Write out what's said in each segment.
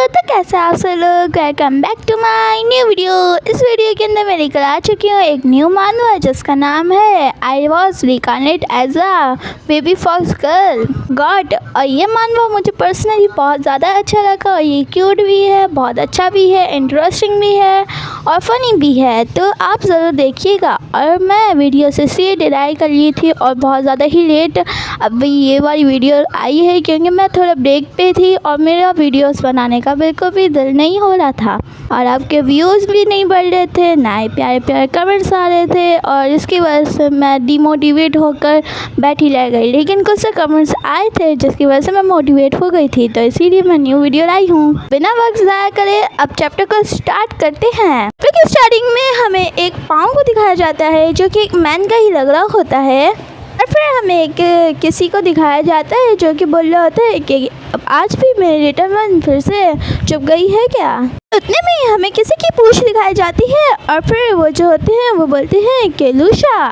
तो कैसे आप सब लोग, welcome back to my new video. इस वीडियो के अंदर मैं लेकर आ चुकी हूँ एक न्यू मानवा जिसका नाम है I was reincarnate as a baby fox girl god. और ये मानवा मुझे पर्सनली बहुत ज़्यादा अच्छा लगा और ये क्यूट भी है, बहुत अच्छा भी है, इंटरेस्टिंग भी है और फनी भी है, तो आप ज़रूर देखिएगा। और मैं वीडियो से इसलिए डिलाई कर ली थी और बहुत ज़्यादा ही लेट अभी ये वाली वीडियो आई है क्योंकि मैं थोड़ा ब्रेक पे थी और मेरा वीडियोस बनाने का बिल्कुल भी दिल नहीं हो रहा था और आपके व्यूज़ भी नहीं बढ़ रहे थे, ना ही प्यारे प्यारे कमेंट्स आ रहे थे और इसकी वजह से मैं डिमोटिवेट होकर बैठी रह गई। लेकिन कुछ से कमेंट्स आए थे जिसकी वजह से मैं मोटिवेट हो गई थी, तो इसीलिए मैं न्यू वीडियो लाई हूँ। बिना वक्त ज़ाया करे अब चैप्टर को स्टार्ट करते हैं। क्योंकि स्टार्टिंग में हमें एक पाँव को दिखाया जाता है जो कि एक मैन का ही लग रहा होता है और फिर हमें एक किसी को दिखाया जाता है जो कि बोल रहा होता है कि आज भी मेरी रिटर्न फिर से चुप गई है क्या। उतने में ही हमें किसी की पूंछ दिखाई जाती है और फिर वो जो होते हैं वो बोलते हैं कि लूशा।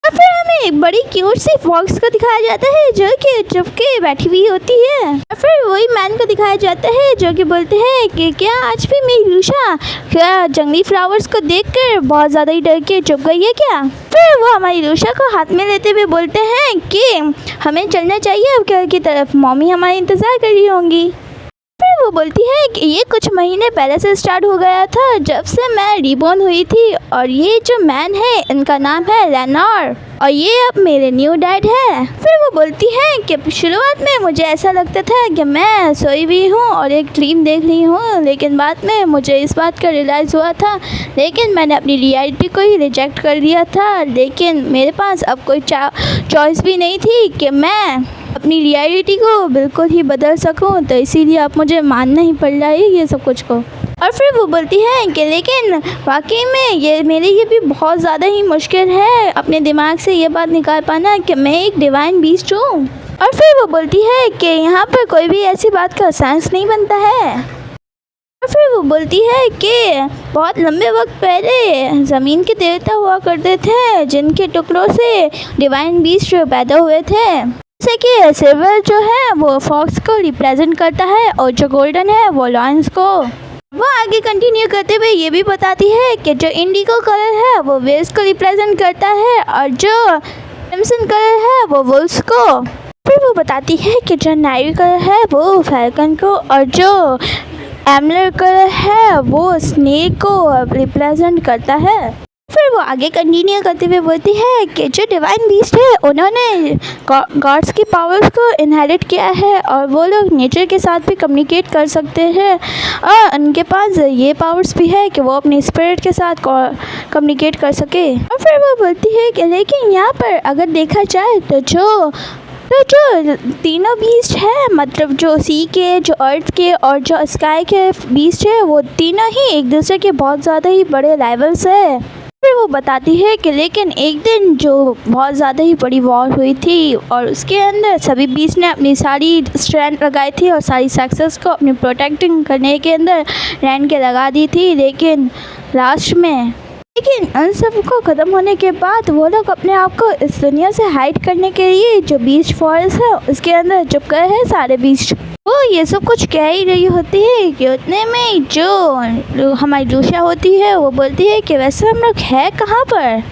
और फिर हमें एक बड़ी क्यूट सी फॉक्स को दिखाया जाता है जो कि चुप के बैठी हुई होती है और फिर वही मैन को दिखाया जाता है जो कि बोलते हैं कि क्या आज भी मेरी लूशा क्या जंगली फ्लावर्स को देखकर बहुत ज़्यादा ही डर के चुप गई है क्या। फिर वो हमारी लूशा को हाथ में लेते हुए बोलते हैं कि हमें चलना चाहिए अब घर की तरफ, मम्मी हमारा इंतज़ार कर रही होंगी। फिर वो बोलती है कि ये कुछ महीने पहले से स्टार्ट हो गया था जब से मैं रिबॉर्न हुई थी और ये जो मैन है इनका नाम है लेनॉर और ये अब मेरे न्यू डैड है। फिर वो बोलती है कि शुरुआत में मुझे ऐसा लगता था कि मैं सोई हुई हूँ और एक ड्रीम देख रही हूँ, लेकिन बाद में मुझे इस बात का रियलाइज़ हुआ था, लेकिन मैंने अपनी रियलिटी को ही रिजेक्ट कर दिया था। लेकिन मेरे पास अब कोई चॉइस भी नहीं थी कि मैं अपनी रियलिटी को बिल्कुल ही बदल सकूं, तो इसीलिए अब मुझे मानना ही पड़ रहा है ये सब कुछ को। और फिर वो बोलती है कि लेकिन वाकई में ये मेरे लिए भी बहुत ज़्यादा ही मुश्किल है अपने दिमाग से ये बात निकाल पाना कि मैं एक डिवाइन बीस्ट हूँ। और फिर वो बोलती है कि यहाँ पर कोई भी ऐसी बात का सेंस नहीं बनता है। और फिर वो बोलती है कि बहुत लंबे वक्त पहले ज़मीन के देवता हुआ करते थे जिनके टुकड़ों से डिवाइन बीस्ट पैदा हुए थे। जैसे कि सिल्वर जो है वो फॉक्स को रिप्रेजेंट करता है और जो गोल्डन है वो लॉयंस को। वो आगे कंटिन्यू करते हुए ये भी बताती है कि जो इंडिगो कलर है वो वेल्स को रिप्रेजेंट करता है और जो क्रिम्सन कलर है वो वुल्व्स को। फिर वो बताती है कि जो नाइवी कलर है वो फैल्कन को और जो एमलर कलर है वो स्नेक को रिप्रेजेंट करता है। फिर वो आगे कंटिन्यू करते हुए बोलती है कि जो डिवाइन बीस्ट है उन्होंने गॉड्स की पावर्स को इनहेरिट किया है और वो लोग नेचर के साथ भी कम्युनिकेट कर सकते हैं और उनके पास ये पावर्स भी है कि वो अपने स्पिरिट के साथ कम्युनिकेट कर सके। और फिर वो बोलती है कि लेकिन यहाँ पर अगर देखा जाए तो जो तीनों बीस्ट है, मतलब जो सी के, जो अर्थ के और जो स्काई के बीस्ट है, वो तीनों ही एक दूसरे के बहुत ज़्यादा ही बड़े राइवल्स है। फिर वो बताती है कि लेकिन एक दिन जो बहुत ज़्यादा ही बड़ी वॉर हुई थी और उसके अंदर सभी बीस्ट ने अपनी सारी स्ट्रेंथ लगाई थी और सारी सक्सेस को अपनी प्रोटेक्टिंग करने के अंदर रैन के लगा दी थी, लेकिन लास्ट में उन सब को ख़त्म होने के बाद वो लोग अपने आप को इस दुनिया से हाइड करने के लिए जो बीस्ट फॉरेस्ट है उसके अंदर चुप गए हैं सारे बीस्ट। वो ये सब कुछ कह ही रही होती है कि उतने में जो हमारी लूशा होती है वो बोलती है कि वैसे हम लोग है कहाँ पर।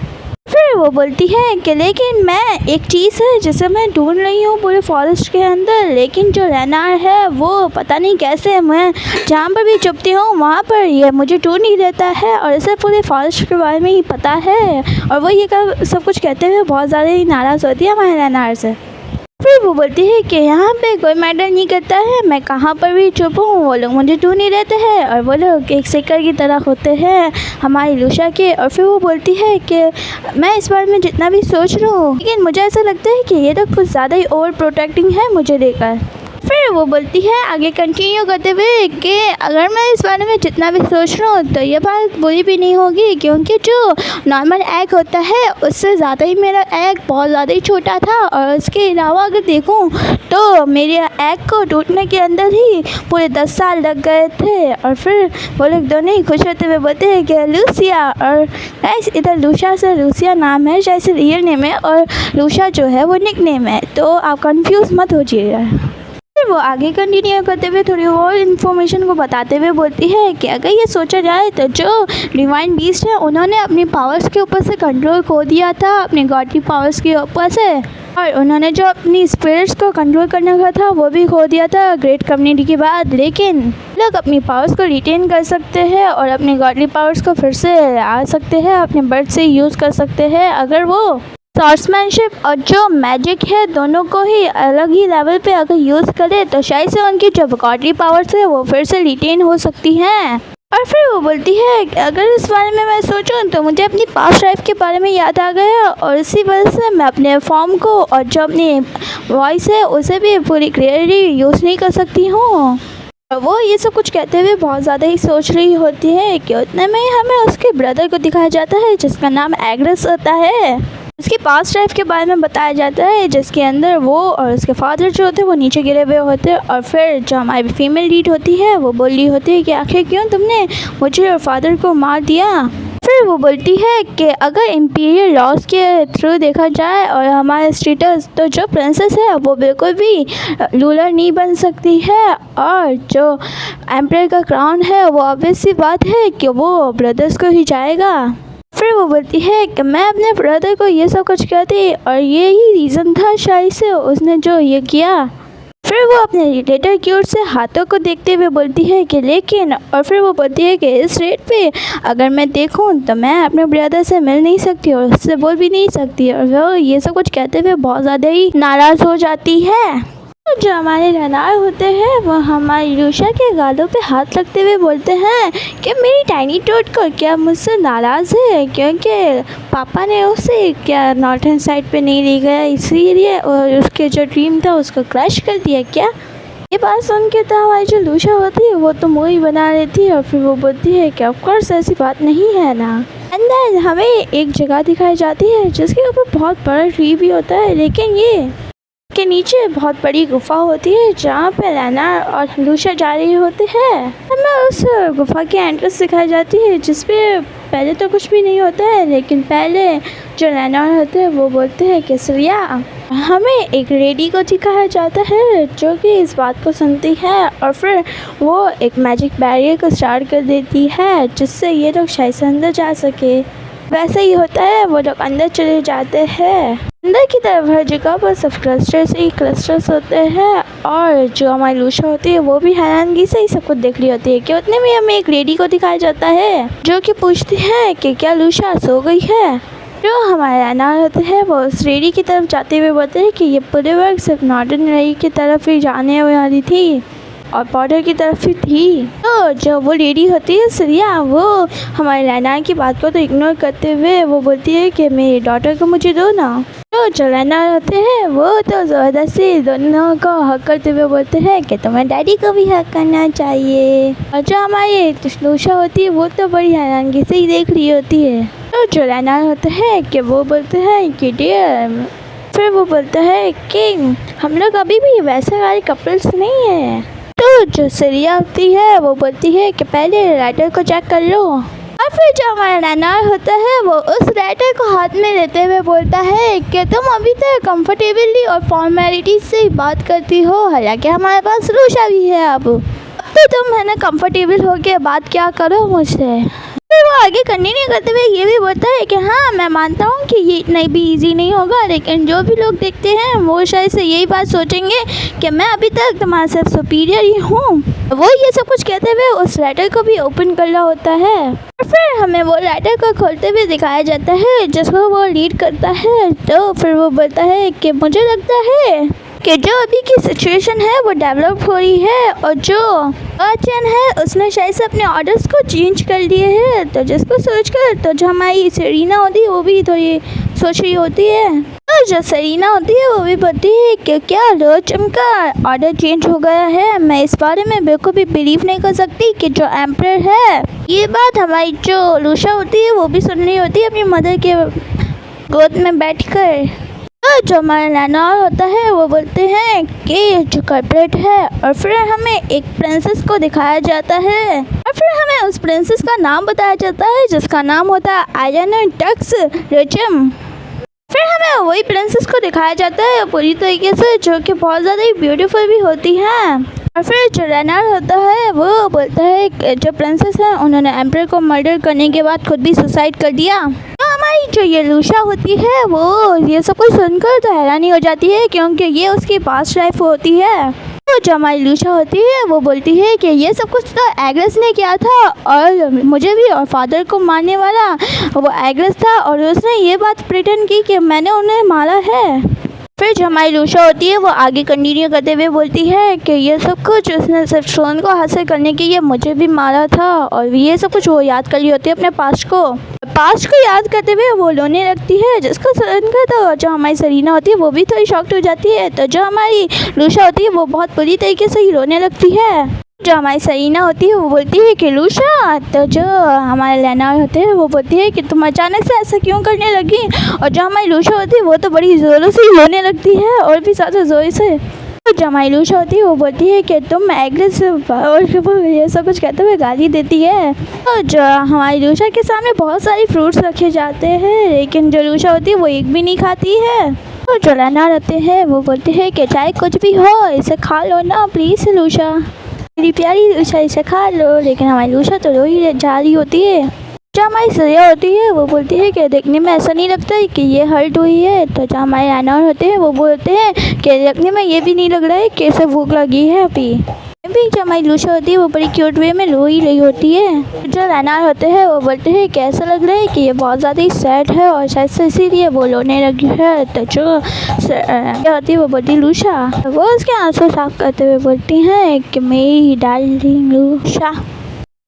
फिर वो बोलती है कि लेकिन मैं एक चीज़ है जिसे मैं ढूंढ रही हूँ पूरे फॉरेस्ट के अंदर, लेकिन जो लेनॉर है वो पता नहीं कैसे मैं जहाँ पर भी चुपती हूँ वहाँ पर ये मुझे ढूंढ नहीं देता है और इसे पूरे फॉरेस्ट के बारे में ही पता है। और वो ये सब कुछ कहते हुए बहुत ज़्यादा ही नाराज़ होती है हमारे लेनॉर से। फिर वो बोलती है कि यहाँ पे कोई मैटर नहीं करता है, मैं कहाँ पर भी चुप हूँ वो लोग मुझे ढूंढ नहीं रहते हैं और वो लोग एक सिक्कर की तरह होते हैं हमारी लूशा के। और फिर वो बोलती है कि मैं इस बारे में जितना भी सोच रहा हूँ लेकिन मुझे ऐसा लगता है कि ये लोग कुछ ज़्यादा ही ओवर प्रोटेक्टिंग है मुझे लेकर। फिर वो बोलती है आगे कंटिन्यू करते हुए कि अगर मैं इस बारे में जितना भी सोच रहा हूँ तो ये बात बुरी भी नहीं होगी क्योंकि जो नॉर्मल एग होता है उससे ज़्यादा ही मेरा एग बहुत ज़्यादा ही छोटा था और उसके अलावा अगर देखूँ तो मेरे एग को टूटने के अंदर ही पूरे 10 साल लग गए थे। और फिर वो लोग दोनों ही खुश होते हुए बोलते हैं कि लूसिया, और इधर लूशा से लूसिया नाम है जैसे रियल नेम है और लूशा जो है वो निक नेम है, तो आप कंफ्यूज मत हो जाइएगा। फिर वो आगे कंटिन्यू करते हुए थोड़ी और इन्फॉर्मेशन को बताते हुए बोलती है कि अगर ये सोचा जाए तो जो डिवाइन बीस्ट है उन्होंने अपनी पावर्स के ऊपर से कंट्रोल खो दिया था, अपनी गॉड की पावर्स के ऊपर से, और उन्होंने जो अपनी स्पिरिट्स को कंट्रोल करने का था वो भी खो दिया था ग्रेट कम्युनिटी के बाद। लेकिन लोग अपनी पावर्स को रिटेन कर सकते हैं और अपनी गॉडली पावर्स को फिर से आ सकते हैं, अपने बर्थ से यूज़ कर सकते हैं अगर वो सॉर्ट्समैनशिप और जो मैजिक है दोनों को ही अलग ही लेवल पे अगर यूज़ करे तो शायद से उनकी जो गॉडली पावर्स है वो फिर से रिटेन हो सकती हैं। और फिर वो बोलती है कि अगर इस बारे में मैं सोचूं तो मुझे अपनी पास्ट लाइफ के बारे में याद आ गया और इसी वजह से मैं अपने फॉर्म को और जो अपनी वॉइस है उसे भी पूरी क्लियरली यूज़ नहीं कर सकती हूँ। और वो ये सब कुछ कहते हुए बहुत ज़्यादा ही सोच रही होती है कि उतने में ही हमें उसके ब्रदर को दिखाया जाता है जिसका नाम एग्रेस होता है। उसकी पास्ट लाइफ के बारे में बताया जाता है जिसके अंदर वो और उसके फादर जो होते हैं वो नीचे गिरे हुए होते हैं। और फिर जो हमारी फीमेल लीड होती है वो बोल रही होती है कि आखिर क्यों तुमने मुझे और फादर को मार दिया। फिर वो बोलती है कि अगर इम्पीरियल लॉज के थ्रू देखा जाए और हमारे स्टेटस तो जो प्रिंसेस है वो बिल्कुल भी रूलर नहीं बन सकती है, और जो एम्परर का क्राउन है वो ऑब्वियस सी बात है कि वो ब्रदर्स को ही जाएगा। फिर वो बोलती है कि मैं अपने ब्रदर को ये सब कुछ कहती और ये ही रीज़न था शायद से उसने जो ये किया। फिर वो अपने रिलेटर की ओर से हाथों को देखते हुए बोलती है कि लेकिन, और फिर वो बोलती है कि इस रेट पे अगर मैं देखूं तो मैं अपने ब्रदर से मिल नहीं सकती और उससे बोल भी नहीं सकती। और वो ये सब कुछ कहते हुए बहुत ज़्यादा ही नाराज़ हो जाती है। जो हमारे रनार होते हैं वो हमारी लूशा के गालों पे हाथ रखते हुए बोलते हैं कि मेरी टाइनी टोट को क्या मुझसे नाराज़ है क्योंकि पापा ने उसे क्या नॉर्थन साइड पे नहीं ले गया इसीलिए, और उसके जो ड्रीम था उसको क्रश कर दिया क्या। ये बात सुन के तो हमारी जो लूशा होती है वो तो मूवी बना लेती है और फिर वो बोलती है कि ऑफकोर्स ऐसी बात नहीं है ना। अंदर हमें एक जगह दिखाई जाती है जिसके ऊपर बहुत बड़ा ट्री भी होता है, लेकिन ये के नीचे बहुत बड़ी गुफा होती है जहाँ पे लेना और लूशा जा रही होती है। हमें उस गुफा की एंट्रेंस दिखाई जाती है जिसपे पहले तो कुछ भी नहीं होता है, लेकिन पहले जो लेना होते हैं वो बोलते हैं कि श्रेया, हमें एक लेडी को दिखाया जाता है जो कि इस बात को सुनती है और फिर वो एक मैजिक बैरियर को स्टार्ट कर देती है जिससे ये लोग शायद से अंदर जा सके। वैसे ही होता है, वो लोग अंदर चले जाते हैं। अंदर की तरफ हर जगह पर सब क्लस्टर्स ही क्लस्टर्स होते हैं और जो हमारी लूशा होती है वो भी हैरानगी से ही सब कुछ देख रही होती है कि उतने में हमें एक लेडी को दिखाया जाता है जो कि पूछती है कि क्या लूशा सो गई है। जो हमारे अनार होते हैं वो उस लेडी की तरफ जाते हुए बोलते हैं कि ये पूरे वर्क सिर्फ नॉर्दर्न लेडी की तरफ ही जाने वाली थी और बॉर्डर की तरफ ही थी। तो जो वो लेडी होती है श्रेया, वो हमारे लैना की बात को तो इग्नोर करते हुए वो बोलती है कि मेरी डॉटर को मुझे दो ना। तो जो लैना होते हैं वो तो ज़बरदस्ती दोनों को हक करते हुए बोलते हैं कि तुम्हें डैडी को भी हक करना चाहिए। और जो हमारी लूशा होती है वो तो बड़ी हैरानगी से ही देख रही होती है। तो जो लैना होते हैं कि वो बोलते हैं कि डियर, फिर वो बोलता है कि हम लोग अभी भी वैसे वाले कपल्स नहीं हैं। तो जो श्रेया होती है वो बोलती है कि पहले राइटर को चेक कर लो। और फिर जो हमारा नैनार होता है वो उस राइटर को हाथ में लेते हुए बोलता है कि तुम अभी तक कंफर्टेबली और फॉर्मेलिटी से ही बात करती हो, हालांकि हमारे पास लूशा भी है। अब तो तुम है ना कंफर्टेबल होके बात क्या करो मुझसे। फिर वो आगे कंटिन्यू करते हुए ये भी बोलता है कि हाँ, मैं मानता हूँ कि ये इतना भी ईजी नहीं होगा, लेकिन जो भी लोग देखते हैं वो शायद से यही बात सोचेंगे कि मैं अभी तक तुम्हारे से सुपीरियर ही हूँ। वो ये सब कुछ कहते हुए उस लेटर को भी ओपन कर रहा होता है और फिर हमें वो लेटर को खोलते हुए दिखाया जाता है जिसको वो रीड करता है। तो फिर वो बोलता है कि मुझे लगता है कि जो अभी की सिचुएशन है वो डेवलप हो रही है और जो अर्चन है उसने शायद से अपने ऑर्डर्स को चेंज कर लिए हैं। तो जिसको सोचकर तो जो हमारी सेरीना होती है वो भी थोड़ी सोच रही होती है। तो जो सेरीना होती है वो भी बोलती है कि क्या रोचम का ऑर्डर चेंज हो गया है। मैं इस बारे में बिल्कुल भी बिलीव नहीं कर सकती कि जो एम्परर है। ये बात हमारी जो लूशा होती है वो भी सुन रही होती है अपनी मदर के गोद में बैठकर। तो जो हमारा लैनार होता है वो बोलते हैं कि जो कल्प्रेट है, और फिर हमें एक प्रिंसेस को दिखाया जाता है और फिर हमें उस प्रिंसेस का नाम बताया जाता है जिसका नाम होता है आयरन टक्स रोचम। फिर हमें वही प्रिंसेस को दिखाया जाता है पूरी तरीके से, जो कि बहुत ज़्यादा ही ब्यूटीफुल भी होती है। और फिर जो रेनार होता है वो बोलता है कि जो प्रिंसेस है उन्होंने एम्पर को मर्डर करने के बाद खुद भी सुसाइड कर दिया। तो हमारी जो ये लूशा होती है वो ये सब कुछ सुनकर तो हैरानी हो जाती है, क्योंकि ये उसकी पास्ट लाइफ होती है। तो जो हमारी लूशा होती है वो बोलती है कि ये सब कुछ तो एग्रेस ने किया था, और मुझे भी और फादर को मारने वाला वो एग्रेस था, और उसने ये बात प्रिटेंड की कि मैंने उन्हें मारा है। फिर जो हमारी लूशा होती है वो आगे कंटिन्यू करते हुए बोलती है कि ये सब कुछ उसने सिर्फ थ्रोन को हासिल करने के लिए मुझे भी मारा था, और ये सब कुछ वो याद कर रही होती है अपने पास्ट को याद करते हुए वो रोने लगती है, जिसको सुनकर तो जो हमारी सरीना होती है वो भी थोड़ी शॉक्ड हो जाती है। तो जो हमारी लूशा होती है वो बहुत बुरी तरीके से ही रोने लगती है। जो हमारी सरीना होती है वो बोलती है कि लूशा, तो जो हमारे लेनार होते हैं वो बोलती है कि तुम अचानक से ऐसा क्यों करने लगी। और जो हमारी लूशा होती है वो तो बड़ी ज़ोरों से ही रोने लगती है, और भी ज़्यादा ज़ोर से। तो जो हमारी लूशा होती है वो बोलती है कि तुम एग्रेस, और वो ये सब कुछ कहते हुए गाली देती है। और जो हमारी लूशा के सामने बहुत सारे फ्रूट्स रखे जाते हैं, लेकिन जो लूशा होती है वो एक भी नहीं खाती है। तो जो लेनार होते हैं वो बोलते हैं कि चाहे कुछ भी हो इसे खा लो ना प्लीज़ लूशा, मेरी प्यारी लूशा, इसे खा लो। लेकिन हमारी लूशा तो रो ही जा रही होती है। जो हमारी सरिया होती है वो बोलती है कि देखने में ऐसा नहीं लगता है कि ये हर्ट हुई है। तो जो हमारे रेनार होते हैं वो बोलते हैं कि देखने में ये भी नहीं लग रहा है कि इसे भूख लगी है अभी। जो हमारी लूशा होती है वो बड़ी क्यूट वे में रो ही रही होती है। जो रेनार होते हैं वो बोलते हैं कि ऐसा लग रहा है कि ये बहुत ज़्यादा ही सैड है, और शायद से इसीलिए वो रोने लगी है। तो जो होती है वो बोलती लूशा, वो उसके आंसू साफ करते हुए बोलती हैं कि मेरी डार्लिंग लूशा।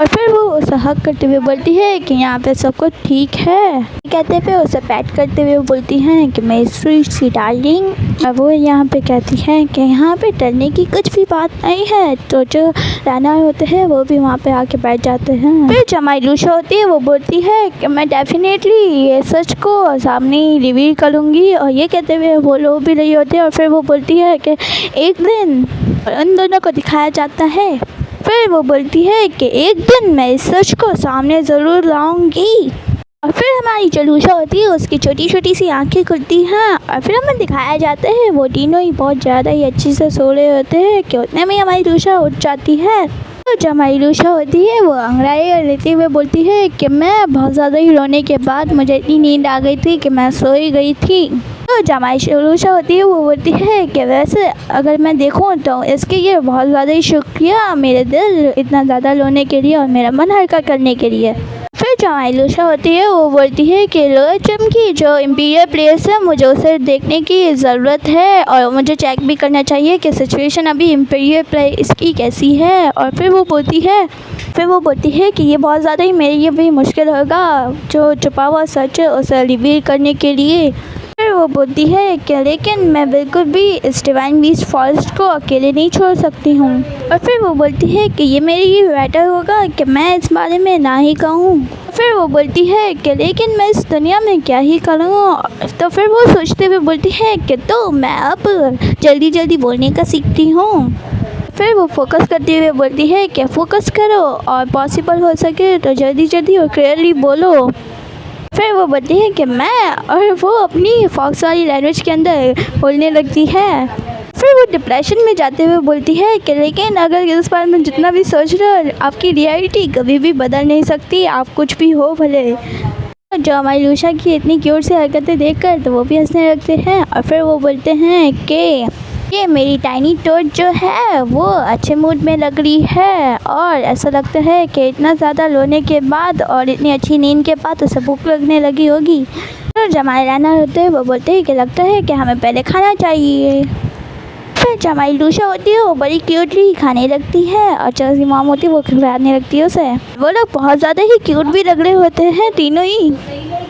और फिर वो उसे हक करते हुए बोलती है कि यहाँ पे सब कुछ ठीक है। कहते हुए उसे पैट करते हुए बोलती हैं कि मेरी स्वीट सी डार्लिंग। और वो यहाँ पे कहती हैं कि यहाँ पे डरने की कुछ भी बात नहीं है। तो जो रेनार होते हैं वो भी वहाँ पे आके बैठ जाते हैं। फिर जो हमारी लूशा होती है वो बोलती है कि मैं डेफिनेटली ये सच को सामने रिवील करूँगी, और ये कहते हुए वो रो भी रही होती है। और फिर वो बोलती है कि एक दिन उन दोनों को दिखाया जाता है। फिर वो बोलती है कि एक दिन मैं इस सच को सामने ज़रूर लाऊंगी। और फिर हमारी जो लूशा होती है उसकी छोटी छोटी सी आंखें खुलती हैं, और फिर हमें दिखाया जाता है वो तीनों ही बहुत ज़्यादा ही अच्छे से सो रहे होते हैं कि उतने में हमारी लूशा उठ जाती है। तो जो हमारी लूशा होती है वो अंगड़ाई लेते हुए बोलती है कि मैं बहुत ज़्यादा ही रोने के बाद मुझे इतनी नींद आ गई थी कि मैं सो ही गई थी। तो जो हमारी लूशा होती है वो बोलती है कि वैसे अगर मैं देखूं तो इसके लिए बहुत ज़्यादा ही शुक्रिया मेरे दिल इतना ज़्यादा रोने के लिए और मेरा मन हल्का करने के लिए। फिर जो हमारी लूशा होती है वो बोलती है कि लोअर जिम की जो इम्पीरियल प्लेस है मुझे उसे देखने की ज़रूरत है, और मुझे चेक भी करना चाहिए कि सिचुएशन अभी इम्पीरियल प्लेस की कैसी है। और फिर वो बोलती है कि ये बहुत ज़्यादा ही मेरे लिए भी मुश्किल होगा जो छुपा हुआ सच है उसे रिवील करने के लिए। फिर वो बोलती है कि लेकिन मैं बिल्कुल भी इस डिवाइन बीस्ट फॉरेस्ट को अकेले नहीं छोड़ सकती हूँ। और फिर वो बोलती है कि ये मेरे लिए बेटर होगा कि मैं इस बारे में ना ही कहूँ। फिर वो बोलती है कि लेकिन मैं इस दुनिया में क्या ही करूँ। तो फिर वो सोचते हुए बोलती है कि तो मैं अब जल्दी जल्दी बोलने का सीखती हूँ। फिर वो फोकस करते हुए बोलती है कि फोकस करो और पॉसिबल हो सके तो जल्दी जल्दी और क्लियरली बोलो। फिर वो बोलती है कि मैं, और वो अपनी फॉक्स वाली लैंग्वेज के अंदर बोलने लगती है। फिर वो डिप्रेशन में जाते हुए बोलती है कि लेकिन अगर इस बारे में जितना भी सोच रहे हो आपकी रियलिटी कभी भी बदल नहीं सकती, आप कुछ भी हो भले। जो हमारी लूशा की इतनी क्यूट सी हरकतें देखकर तो वो भी हंसने लगते हैं। और फिर वो बोलते हैं कि ये मेरी टाइनी टोट जो है वो अच्छे मूड में लग रही है, और ऐसा लगता है कि इतना ज़्यादा रोने के बाद और इतनी अच्छी नींद के बाद उसे भूख लगने लगी होगी। तो जो हमारे राना होते हैं वो बोलते हैं कि लगता है कि हमें पहले खाना चाहिए। फिर जो हमारी लूशा होती है वो बड़ी क्यूटली खाने लगती है, और जो उसकी मॉम होती है वो खिलाने लगती है उसे। वो लोग बहुत ज़्यादा ही क्यूट भी लग रहे होते हैं तीनों ही।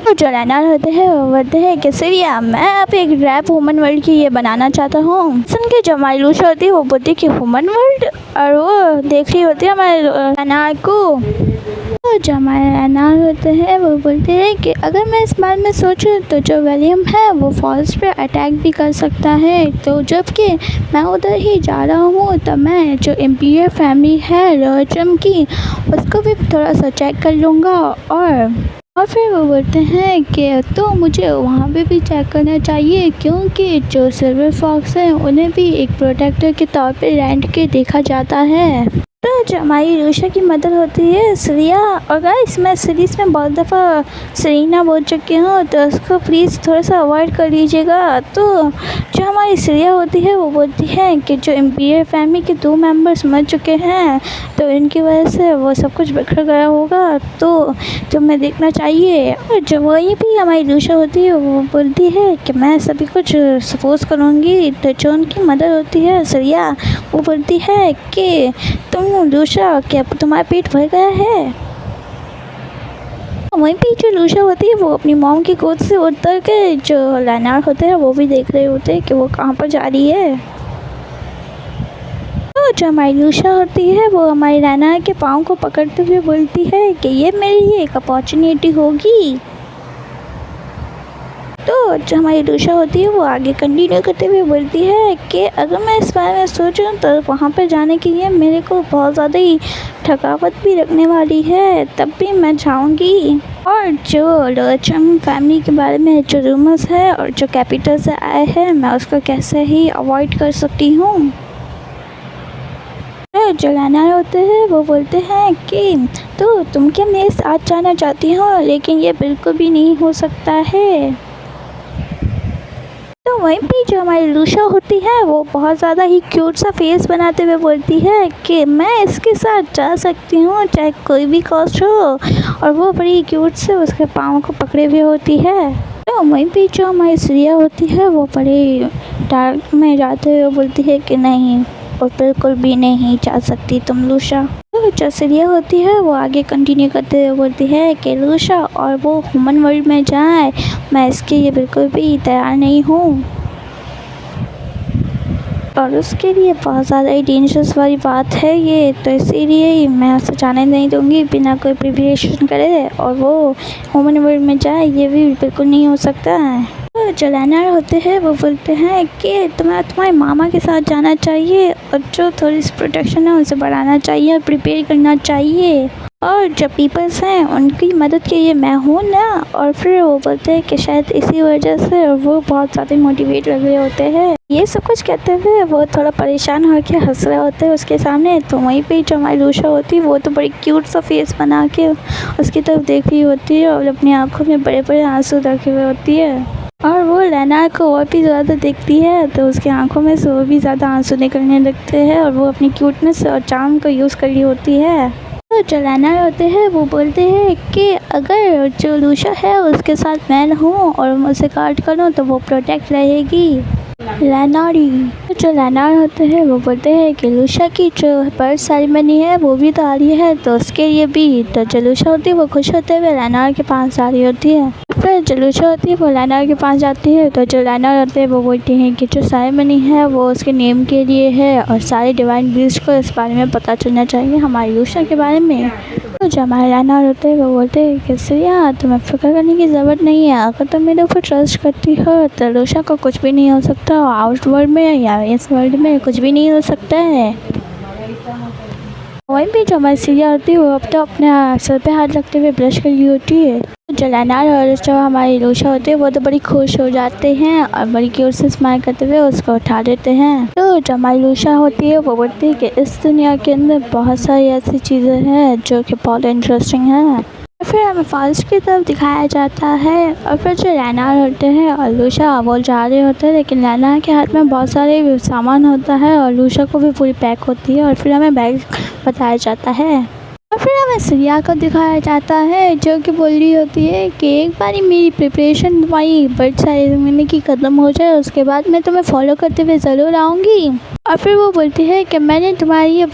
तो जो रेनार होते हैं वो बोलते हैं कि सिरिया मैं अब एक रैप ह्यूमन वर्ल्ड की ये बनाना चाहता हूँ। सुन के जो हमारी लूशा होती है वो बोलती है कि ह्यूमन वर्ल्ड, और वो देख रही होती है हमारे रेनार को। तो जो हमारे रेनार होते हैं वो बोलते हैं कि अगर मैं इस बारे में सोचूं तो जो विलियम है वो फॉल्स पे अटैक भी कर सकता है, तो जबकि मैं उधर ही जा रहा हूँ तो मैं जो इम्पीरियल फैमिली है रॉयचम की उसको भी थोड़ा सा चेक कर लूँगा, और और फिर वो बोलते हैं कि तो मुझे वहाँ पे भी चेक करना चाहिए, क्योंकि जो सिल्वर फॉक्स हैं उन्हें भी एक प्रोटेक्टर के तौर पे रेंट के देखा जाता है। तो जो हमारी रूशा की मदर होती है श्रेया, और गाइस मैं सीरीज़ में बहुत दफ़ा सरीना बोल चुकी हूँ, तो उसको प्लीज़ थोड़ा सा अवॉइड कर लीजिएगा। तो जो हमारी श्रेया होती है वो बोलती है कि जो इम्पीरियल फैमिली के 2 मेंबर्स मर चुके हैं, तो इनकी वजह से वो सब कुछ बिखर गया होगा, तो तुम्हें देखना चाहिए। और जो वही भी हमारी रूशा होती है वो बोलती है कि मैं सभी कुछ सपोज करूँगी। तो जो उनकी मदर होती है श्रेया, वो बोलती है कि तुम रूशा, क्या तुम्हारा पेट भर गया है? वहीं पे जो रूशा होती है वो अपनी मॉम की गोद से उतर के जो लेनार्ड होते हैं वो भी देख रहे होते हैं कि वो कहाँ पर जा रही है। तो जो हमारी रूशा होती है वो हमारी लेनार्ड के पाँव को पकड़ते हुए बोलती है कि ये मेरे लिए एक अपॉर्चुनिटी होगी। तो जो हमारी रूशा होती है वो आगे कंटिन्यू करते हुए बोलती है कि अगर मैं इस बारे में सोचूं तो वहाँ पर जाने के लिए मेरे को बहुत ज़्यादा ही थकावट भी रखने वाली है, तब भी मैं जाऊँगी। और जो लोचम फैमिली के बारे में जो रूमर्स है और जो कैपिटल से आए हैं, मैं उसको कैसे ही अवॉइड कर सकती हूँ। जो लेनार्ड होते हैं वो बोलते हैं कि तो तुम क्या मेरे साथ जाना चाहती हो, लेकिन ये बिल्कुल भी नहीं हो सकता है। तो वहीं पे जो हमारी रूशा होती है वो बहुत ज़्यादा ही क्यूट सा फेस बनाते हुए बोलती है कि मैं इसके साथ जा सकती हूँ चाहे कोई भी कॉस्ट हो, और वो बड़ी क्यूट से उसके पाँव को पकड़े हुए होती है। तो वहीं पे जो हमारी श्रेया होती है वो बड़े डार्क में जाते हुए बोलती है कि नहीं, और बिल्कुल भी नहीं जा सकती तुम रूशा। तो जो श्रेया होती है वो आगे कंटिन्यू करते हुए बोलती है कि रूशा और वो ह्यूमन वर्ल्ड में जाए, मैं इसके लिए बिल्कुल भी तैयार नहीं हूँ, और उसके लिए बहुत ज़्यादा ही डेंजरस वाली बात है ये, तो इसीलिए मैं उसे जाने नहीं दूँगी बिना कोई प्रिपरेशन करे, और वो ह्यूमन वर्ल्ड में जाए ये भी बिल्कुल नहीं हो सकता है। तो जो लेनार्ड होते हैं वो बोलते हैं कि तुम्हें तुम्हारे मामा के साथ जाना चाहिए, और जो थोड़ी सी प्रोटेक्शन है उसे बढ़ाना चाहिए और प्रिपेयर करना चाहिए, और जो पीपल्स हैं उनकी मदद के लिए मैं हूँ ना। और फिर वो बोलते हैं कि शायद इसी वजह से वो बहुत ज़्यादा मोटिवेट लग रहे होते हैं। ये सब कुछ कहते हुए वो थोड़ा परेशान होकर हंस रहे होते हैं उसके सामने। तो वहीं पे जो हमारी रूशा होती है वो तो बड़ी क्यूट सा फेस बना के उसकी तरफ देख रही होती है, और अपनी आँखों में बड़े बड़े आंसू रखे हुए होती है, और वो लेनार्ड को और भी ज़्यादा देखती है तो उसकी आंखों में से और भी ज़्यादा आंसू निकलने लगते हैं, और वो अपनी क्यूटनेस और चार्म को यूज़ कर रही होती है। तो जो लेनार्ड होते हैं वो बोलते हैं कि अगर जो रूशा है उसके साथ मैं हूँ और मैं उसे गार्ड करूँ तो वो प्रोटेक्ट रहेगी। लेनार्डी, तो जो लेनार्ड होते हैं वो बोलते हैं कि लूशा की जो बर्थ सेरेमनी है वो भी तो आ रही है, तो उसके लिए भी। तो जो लूशा होती है वो खुश होते हुए लेनार्ड के पास जा रही होती है। फिर जो लूशा होती है वो लेनार्ड के पास जाती है, तो जो लेनार्ड होते हैं वो बोलते हैं कि जो सेरेमनी है वो उसके नेम के लिए है, और सारे डिवाइन बीस्ट को इस बारे में पता चलना चाहिए हमारी लूशा के बारे में। तो जो हमारे लेनार्ड होते हैं वो बोलते हैं कि श्रेया तुम्हें फिक्र करने की ज़रूरत नहीं है, अगर तुम मेरे ऊपर ट्रस्ट करती हो तो लूशा को कुछ भी नहीं हो सकता, आउट वर्ल्ड में या इस वर्ल्ड में कुछ भी नहीं हो सकता है। वहीं पे जो हमारी श्रेया होती है वो अब तो अपने सर पे हाथ रखते हुए ब्रश कर रही होती है। जो लेनार्ड और जो हमारी लूशा होती है वो तो बड़ी खुश हो जाते हैं और बड़ी क्यूट से स्माइल करते हुए उसको उठा देते हैं। तो जो हमारी लूशा होती है वो बोलती है कि इस दुनिया के अंदर बहुत सारी ऐसी चीज़ें हैं जो कि बहुत इंटरेस्टिंग हैं। फिर हमें फॉरेस्ट की तरफ दिखाया जाता है, और फिर जो लेनार्ड होते हैं और लूशा वो जा रहे होते हैं, लेकिन लेनार्ड के हाथ में बहुत सारे सामान होता है और लूशा को भी पूरी पैक होती है, और फिर हमें बैग बताया जाता है। और फिर हमें श्रेया को दिखाया जाता है जो कि बोल रही होती है कि एक बारी मेरी प्रिपरेशन तुम्हारी बर्थ सेरेमनी की ख़त्म हो जाए उसके बाद मैं तुम्हें फॉलो करते हुए ज़रूर आऊँगी। और फिर वो बोलती है कि मैंने तुम्हारी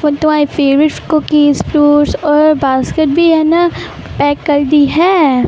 फेवरेट कुकीज़, फ्रूट्स और बास्केट भी है ना पैक कर दी है।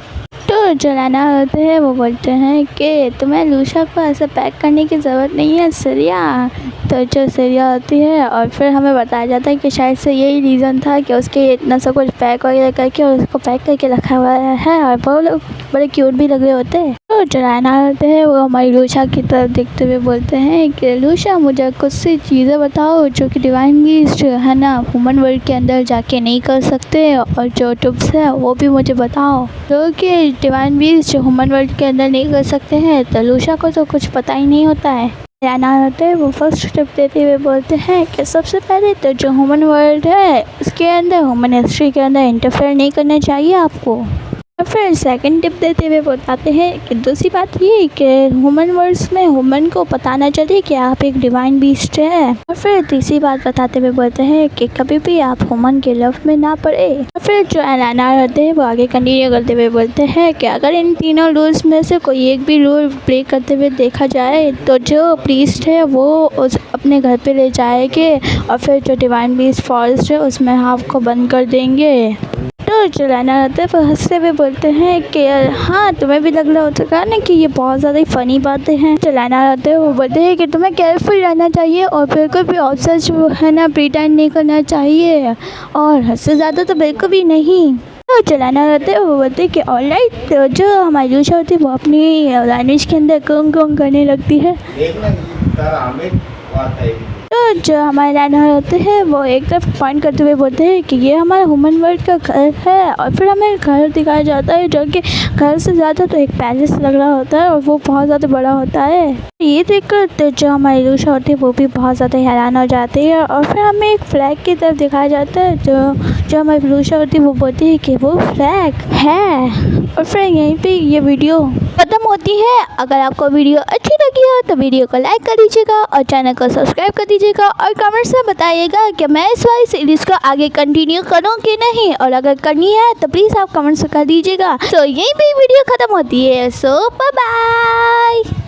तो जो लेनार्ड होते हैं वो बोलते हैं कि तुम्हें लूशा को ऐसे पैक करने की ज़रूरत नहीं है श्रेया। तो जो श्रेया होती है, और फिर हमें बताया जाता है कि शायद से यही रीज़न था कि उसके इतना सब कुछ पैक वगैरह करके और उसको पैक करके रखा हुआ है, और वो लोग बड़े क्यूट भी लग रहे होते हैं। तो चलाना होते हैं वो हमारी लूशा की तरफ देखते हुए बोलते हैं कि लूशा मुझे कुछ सी चीज़ें बताओ जो कि डिवाइन बीस्ट है ना ह्यूमन वर्ल्ड के अंदर जाके नहीं कर सकते, और जो टिप्स है वो भी मुझे बताओ जो कि डिवाइन बीस्ट ह्यूमन वर्ल्ड के अंदर नहीं कर सकते हैं। तो लूशा को तो कुछ पता ही नहीं होता है। जाना होता है वो फर्स्ट टिप देते हुए बोलते हैं कि सबसे पहले तो जो ह्यूमन वर्ल्ड है उसके अंदर ह्यूमन हिस्ट्री के अंदर इंटरफेयर नहीं करना चाहिए आपको। और फिर सेकंड टिप देते हुए बताते हैं कि दूसरी बात ये कि ह्यूमन वर्ल्ड्स में ह्यूमन को पता ना चले कि आप एक डिवाइन बीस्ट है। और फिर तीसरी बात बताते हुए बोलते हैं कि कभी भी आप ह्यूमन के लव में ना पड़े। और फिर जो एलाना रहते हैं वो आगे कंटिन्यू करते हुए बोलते हैं कि अगर इन तीनों रूल्स में से कोई एक भी रूल ब्रेक करते हुए देखा जाए तो जो प्रीस्ट है वो उस अपने घर पे ले जाएंगे और फिर जो डिवाइन बीस्ट फॉरेस्ट है उसमें हाफ को बंद कर देंगे। तो चलाना रहता है वो हंसते हुए बोलते हैं कि हाँ तुम्हें भी लग रहा होता है ना कि ये बहुत ज़्यादा ही फ़नी बातें हैं। चलाना रहता है वो बोलते हैं कि तुम्हें केयरफुल रहना चाहिए और बिल्कुल भी ऑब्सेस है ना प्रिटेंड नहीं करना चाहिए, और हद से ज़्यादा तो बिल्कुल भी नहीं। तो चलाना रहता है वो बोलते हैं कि ऑलराइट। तो जो हमारी लूशा होती है वो अपनी लैंग्वेज के अंदर कुंग करने लगती है। तो जो हमारे लाइनर होते हैं वो एक तरफ पॉइंट करते हुए बोलते हैं कि ये हमारा ह्यूमन वर्ल्ड का घर है, और फिर हमें घर दिखाया जाता है जो कि घर से ज़्यादा तो एक पैलेस लग रहा होता है और वो बहुत ज़्यादा बड़ा होता है। ये देखकर तो जो हमारी लूशा होती है वो भी बहुत ज़्यादा हैरान हो जाती है, और फिर हमें एक फ्लैग की तरफ दिखाया जाता है। जो हमारी लूशा होती है वो बोलती है कि वो फ्लैग है, और फिर यहीं पे ये वीडियो खत्म होती है। अगर आपको वीडियो अच्छी लगी हो तो वीडियो को लाइक कर दीजिएगा और चैनल को सब्सक्राइब कर दीजिएगा, और कमेंट्स में बताइएगा कि मैं इस वाली सीरीज़ को आगे कंटिन्यू करूं कि नहीं, और अगर करनी है तो प्लीज़ आप कमेंट्स कर दीजिएगा। सो यहीं पे वीडियो ख़त्म होती है। सो बाय बाय।